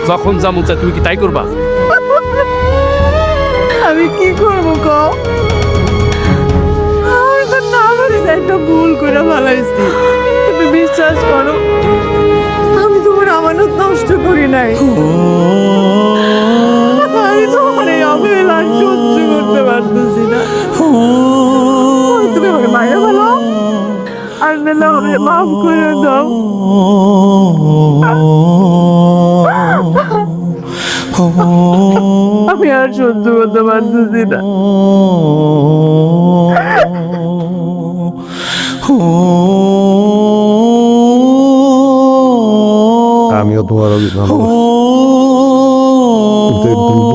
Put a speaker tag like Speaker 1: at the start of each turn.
Speaker 1: যখন যা মন চায় তুমি কি তাই করবা?
Speaker 2: আমি কি করবো কও? আমি তো না বলে একটা ভুল করে ফেলাইছি। তুমি বিশ্বাস করো, আমি তোমার আমানত নষ্ট করি নাই। আমি তোমার এই অবহেলা আর সহ্য করতে পারতেছি না। হয় তুমি আমার মায়ের ভালো, আর নাহলে আমাকে মাফ করে দাও। আমি আর সহ্য করতে পারতেছি না।
Speaker 3: আমিও তোমার ভালো, কিন্তু এই ভুলটা